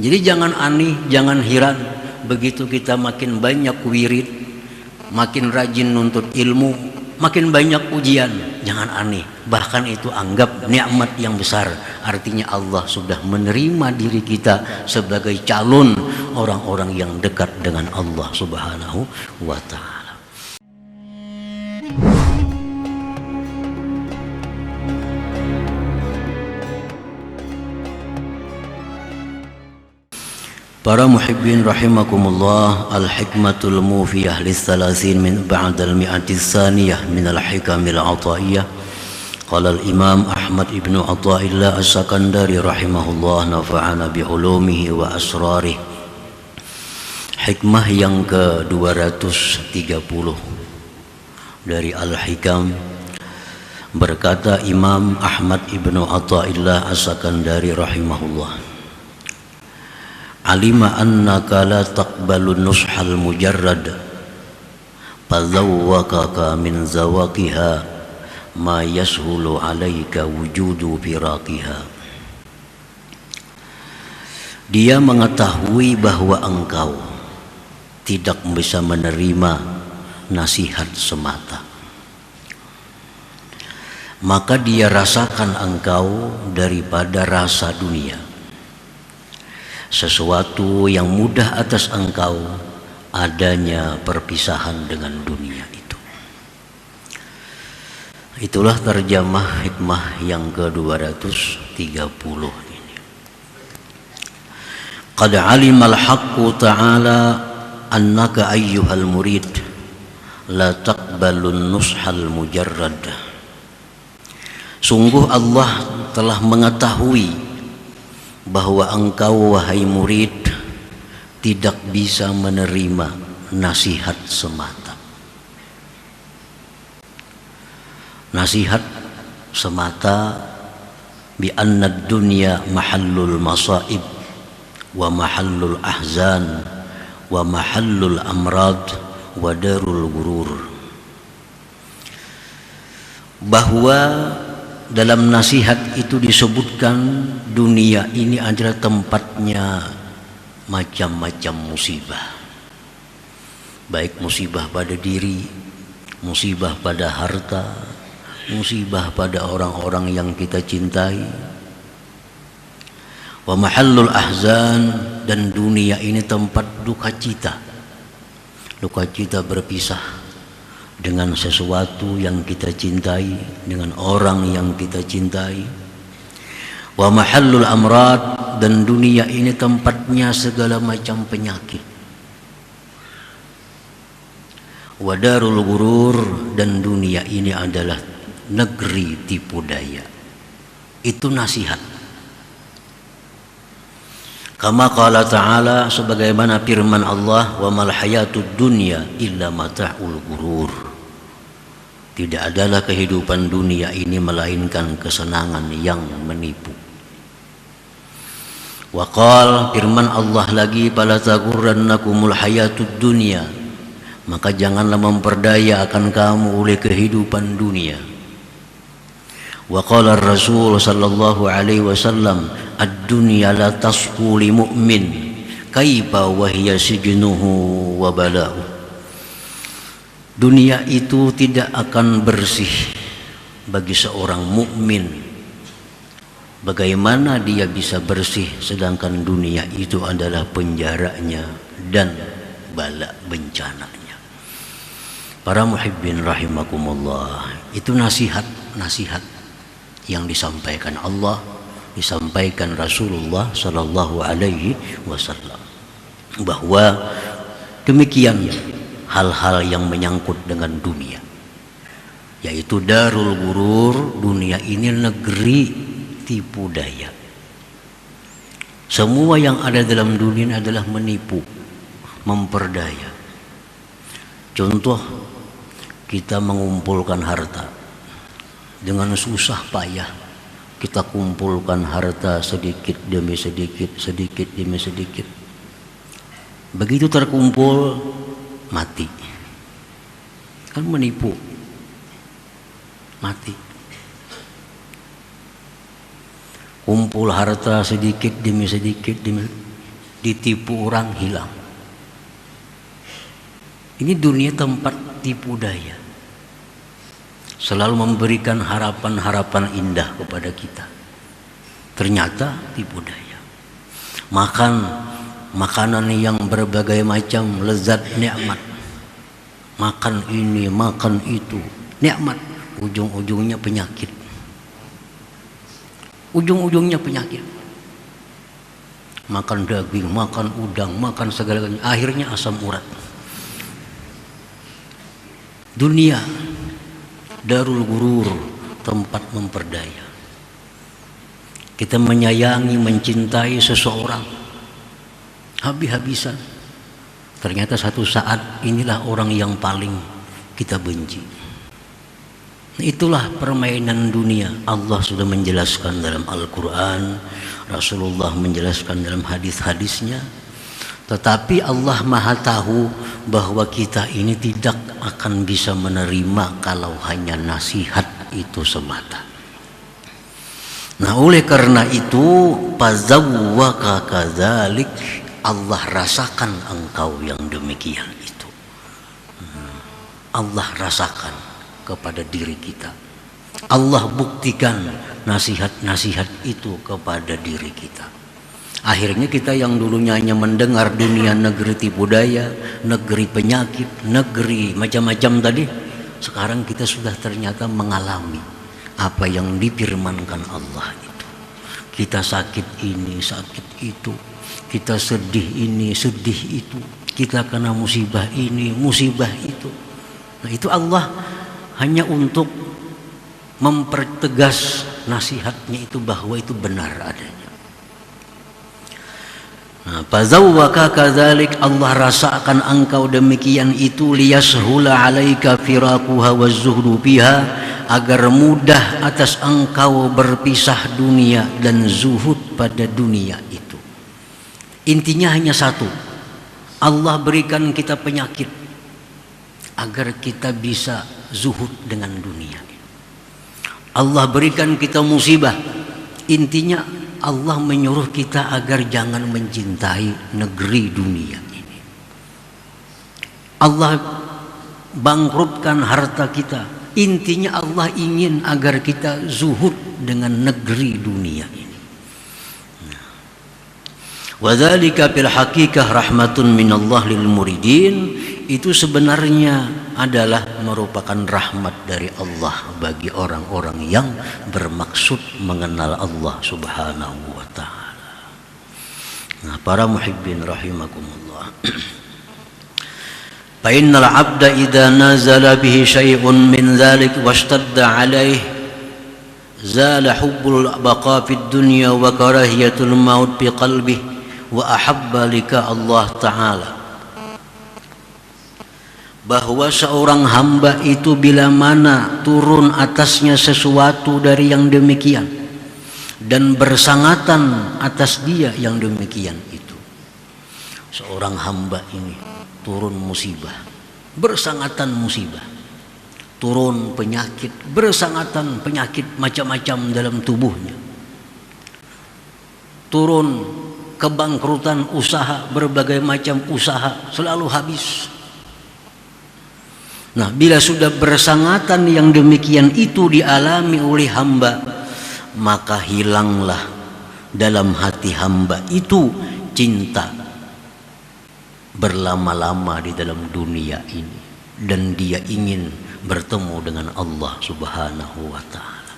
Jadi jangan aneh, jangan heran begitu kita makin banyak wirid, makin rajin nuntut ilmu, makin banyak ujian, jangan aneh. Bahkan itu anggap nikmat yang besar. Artinya Allah sudah menerima diri kita sebagai calon orang-orang yang dekat dengan Allah Subhanahu wa ta'ala. Para muhibbin rahimakumullah, al-hikmatul mufiyah lis-salasin min ba'dal mi'atis saniyah min al-hikamil ataiyah. Qala al-imam Ahmad ibn Athaillah as-Sakandari rahimahullah, nafa'ana bi'ulumihi wa asrarih. Hikmah yang ke-230 dari Al-Hikam, berkata Imam Ahmad ibn Athaillah as-Sakandari rahimahullah, alima annaka la taqbalu nushal mujarrad fazawwakaka min zawaqiha ma yashulu alaika wujudu firaqiha. Dia mengetahui bahwa engkau tidak bisa menerima nasihat semata, maka dia rasakan engkau daripada rasa dunia, sesuatu yang mudah atas engkau adanya perpisahan dengan dunia itu. Itulah terjemah hikmah yang ke-230 ini. Qad alimal haqqu ta'ala annaka ayyuhal murid la taqbalun nushal mujarrad. Sungguh Allah telah mengetahui bahwa engkau wahai murid tidak bisa menerima nasihat semata. Nasihat semata bi anna dunya mahallul masaib wa mahallul ahzan wa mahallul amrad wa darul gurur. Bahwa dalam nasihat itu disebutkan dunia ini adalah tempatnya macam-macam musibah. Baik musibah pada diri, musibah pada harta, musibah pada orang-orang yang kita cintai. Wa mahallul ahzan, dan dunia ini tempat duka cita. Duka cita berpisah dengan sesuatu yang kita cintai, dengan orang yang kita cintai. Wa mahallul amrad, dan dunia ini tempatnya segala macam penyakit. Wa darul gurur, dan dunia ini adalah negeri tipu daya. Itu nasihat. Kama qala ta'ala, sebagaimana firman Allah, wa mal hayatud dunya illa mata'ul gurur. Tidak adalah kehidupan dunia ini melainkan kesenangan yang menipu. Wa qala, firman Allah lagi, fala taghurrannakumul hayatud dunya, maka janganlah memperdaya akan kamu oleh kehidupan dunia. Wa qala Rasul sallallahu alaihi wasallam, ad-dunya la tasfu li mu'min kaifa wa hiya sijnuhu wa bala'u. Dunia itu tidak akan bersih bagi seorang mukmin. Bagaimana dia bisa bersih sedangkan dunia itu adalah penjaranya dan bala bencananya. Para muhibbin rahimakumullah, itu nasihat yang disampaikan Allah, disampaikan Rasulullah sallallahu alaihi wasallam, bahwa demikian hal-hal yang menyangkut dengan dunia, yaitu darul gurur. Dunia ini negeri tipu daya. Semua yang ada dalam dunia adalah menipu, memperdaya. Contoh, kita mengumpulkan harta dengan susah payah. Kita kumpulkan harta sedikit demi sedikit, sedikit demi sedikit. Begitu terkumpul, mati. Kan menipu, mati. Kumpul harta sedikit demi sedikit, ditipu orang hilang. Ini dunia tempat tipu daya. Selalu memberikan harapan-harapan indah kepada kita. Ternyata tipu daya. Makan makanan yang berbagai macam lezat nikmat. Makan ini, makan itu, nikmat. Ujung-ujungnya penyakit. Ujung-ujungnya penyakit. Makan daging, makan udang, makan segala-galanya, akhirnya asam urat. Dunia darul gurur, tempat memperdaya. Kita menyayangi, mencintai seseorang habis-habisan. Ternyata satu saat inilah orang yang paling kita benci. Itulah permainan dunia. Allah sudah menjelaskan dalam Al-Quran, Rasulullah menjelaskan dalam hadis-hadisnya. Tetapi Allah Maha tahu bahwa kita ini tidak akan bisa menerima kalau hanya nasihat itu semata. Nah, oleh karena itu, fazawwaka kadzalik, Allah rasakan engkau yang demikian itu. Allah rasakan kepada diri kita. Allah buktikan nasihat-nasihat itu kepada diri kita. Akhirnya kita yang dulunya hanya mendengar dunia negeri tipu daya, negeri penyakit, negeri macam-macam tadi, sekarang kita sudah ternyata mengalami apa yang difirmankan Allah itu. Kita sakit ini, sakit itu, kita sedih ini, sedih itu, kita kena musibah ini, musibah itu. Nah, itu Allah hanya untuk mempertegas nasihatnya itu bahwa itu benar adanya. Nah, fazawwaka kadzalik, Allah rasakan engkau demikian itu, liyashula 'alaika firaquha wazuhdu fiha, agar mudah atas engkau berpisah dunia dan zuhud pada dunia itu. Intinya hanya satu, Allah berikan kita penyakit agar kita bisa zuhud dengan dunia. Allah berikan kita musibah, intinya Allah menyuruh kita agar jangan mencintai negeri dunia ini. Allah bangkrutkan harta kita, intinya Allah ingin agar kita zuhud dengan negeri dunia ini. Wa dzalika fil haqiqah rahmatun minallah lil muridin, itu sebenarnya adalah merupakan rahmat dari Allah bagi orang-orang yang bermaksud mengenal Allah Subhanahu wa ta'ala. Nah, para muhibbin rahimakumullah. Fa innal 'abda idza nazala bihi syai'un min dzalik washtadda 'alaihi zala hubbul baqa fid dunya wa karahiyatul maut fi qalbihi wa ahabba lika Allah ta'ala. Bahwa seorang hamba itu bila mana turun atasnya sesuatu dari yang demikian dan bersangatan atas dia yang demikian itu, seorang hamba ini turun musibah, bersangatan musibah, turun penyakit, bersangatan penyakit macam-macam dalam tubuhnya, turun kebangkrutan usaha, berbagai macam usaha selalu habis. Nah, bila sudah bersangatan yang demikian itu dialami oleh hamba, maka hilanglah dalam hati hamba itu cinta berlama-lama di dalam dunia ini, dan dia ingin bertemu dengan Allah Subhanahu wa ta'ala.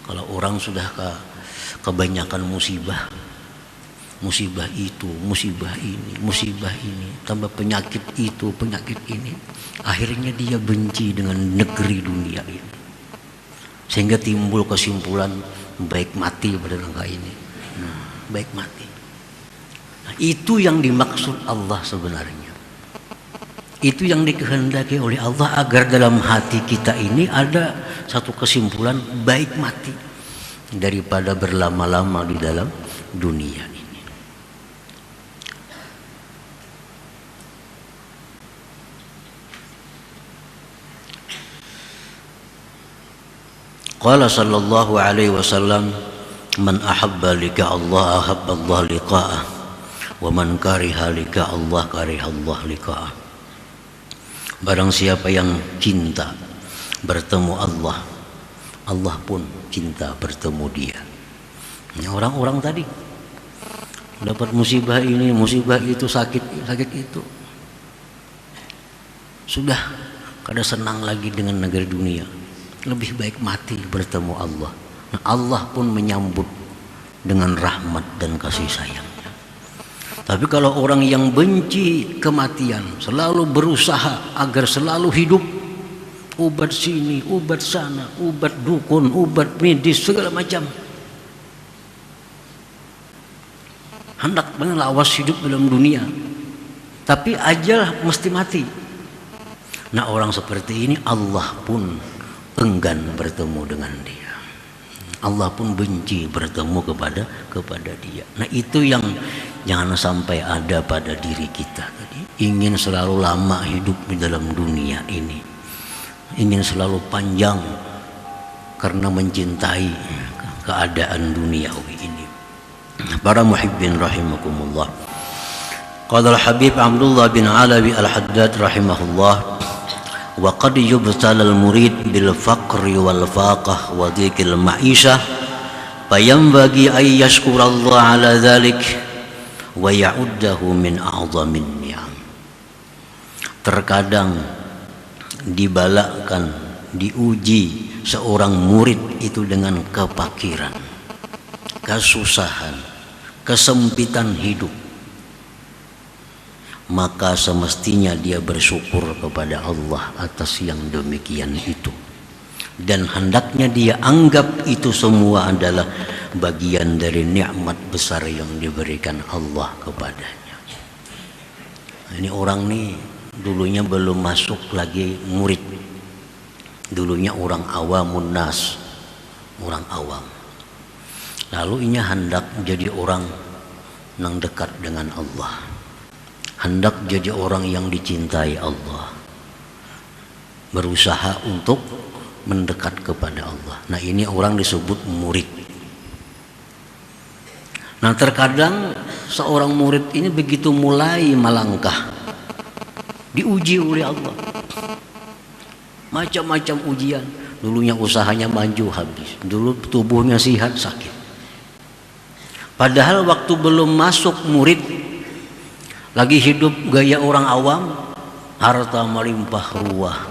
Kalau orang sudah kebanyakan musibah, musibah itu, musibah ini, tambah penyakit itu, penyakit ini, akhirnya dia benci dengan negeri dunia ini, sehingga timbul kesimpulan baik mati pada langkah ini. Baik mati. Nah, itu yang dimaksud Allah sebenarnya. Itu yang dikehendaki oleh Allah, agar dalam hati kita ini ada satu kesimpulan baik mati daripada berlama-lama di dalam dunia ini. Qala sallallahu alaihi wasallam, Man ahabba liqa Allah ahabba Allah liqa'ah, wa man kariha liqa Allah kariha Allah liqa'ah. Barang siapa yang cinta bertemu Allah, Allah pun cinta bertemu dia. Ini orang-orang tadi dapat musibah ini, musibah itu, sakit itu, sudah kada senang lagi dengan negeri dunia, lebih baik mati bertemu Allah. Nah, Allah pun menyambut dengan rahmat dan kasih sayangnya. Tapi kalau orang yang benci kematian, selalu berusaha agar selalu hidup, obat sini, obat sana, obat dukun, obat medis, segala macam, hendak melawas hidup dalam dunia, tapi ajal mesti mati. Nah, orang seperti ini Allah pun enggan bertemu dengan dia. Allah pun benci bertemu kepada dia. Nah, itu yang jangan sampai ada pada diri kita. Ingin selalu lama hidup di dalam dunia ini, ingin selalu panjang karena mencintai keadaan duniawi ini. Para muhibbin rahimakumullah. Qala al-Habib Abdullah bin Alawi al-Haddad rahimahullah, wa qad yubtala al-murid bil faqri wal faqah wa dhikil ma'isha fayanbaghi ay yashkura Allah ala dhalik wa ya'uddahu min a'zamin ni'am. Terkadang dibalakkan, diuji seorang murid itu dengan kepakiran, kesusahan, kesempitan hidup, maka semestinya dia bersyukur kepada Allah atas yang demikian itu, dan hendaknya dia anggap itu semua adalah bagian dari nikmat besar yang diberikan Allah kepadanya. Ini orang nih dulunya belum masuk lagi murid, dulunya orang awamun nas, orang awam, lalu ini hendak jadi orang yang dekat dengan Allah, hendak jadi orang yang dicintai Allah, berusaha untuk mendekat kepada Allah. Nah, ini orang disebut murid. Nah, terkadang seorang murid ini begitu mulai melangkah, diuji oleh Allah, macam-macam ujian. Dulunya usahanya maju, habis. Dulu tubuhnya sehat, sakit. Padahal waktu belum masuk murid, lagi hidup gaya orang awam, harta melimpah ruah,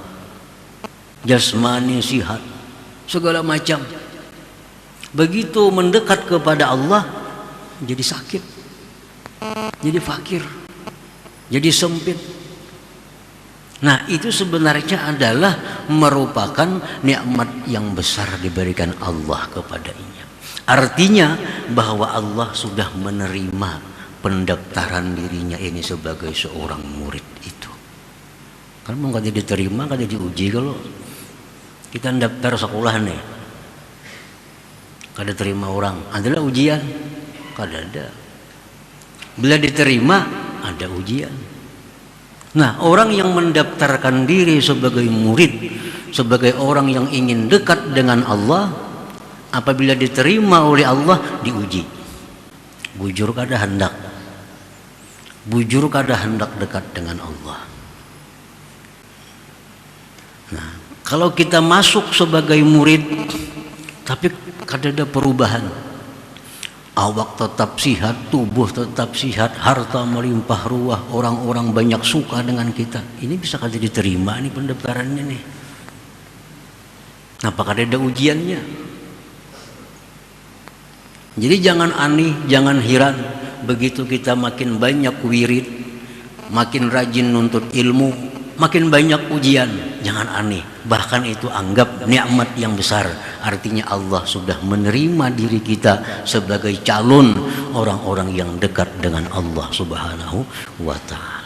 jasmani sihat, segala macam. Begitu mendekat kepada Allah, jadi sakit, jadi fakir, jadi sempit. Nah, itu sebenarnya adalah merupakan nikmat yang besar diberikan Allah kepadanya. Artinya bahwa Allah sudah menerima pendaftaran dirinya ini sebagai seorang murid itu. Kan mau kada diterima, kada diuji. Kalau kita daftar sekolah nih, kada terima orang, adalah ujian? Kada ada. Bila diterima, ada ujian. Nah, orang yang mendaftarkan diri sebagai murid, sebagai orang yang ingin dekat dengan Allah, apabila diterima oleh Allah, diuji. Bujur kada hendak, bujur kada hendak dekat dengan Allah. Nah, kalau kita masuk sebagai murid tapi kada ada perubahan, awak tetap sihat, tubuh tetap sihat, harta melimpah ruah, orang-orang banyak suka dengan kita, ini bisa kada diterima nih pendaftarannya nih. Apakah ada ujiannya? Jadi jangan aneh, jangan heran begitu kita makin banyak wirid, makin rajin nuntut ilmu, makin banyak ujian. Jangan aneh, bahkan itu anggap nikmat yang besar. Artinya Allah sudah menerima diri kita sebagai calon orang-orang yang dekat dengan Allah Subhanahu wa ta'ala.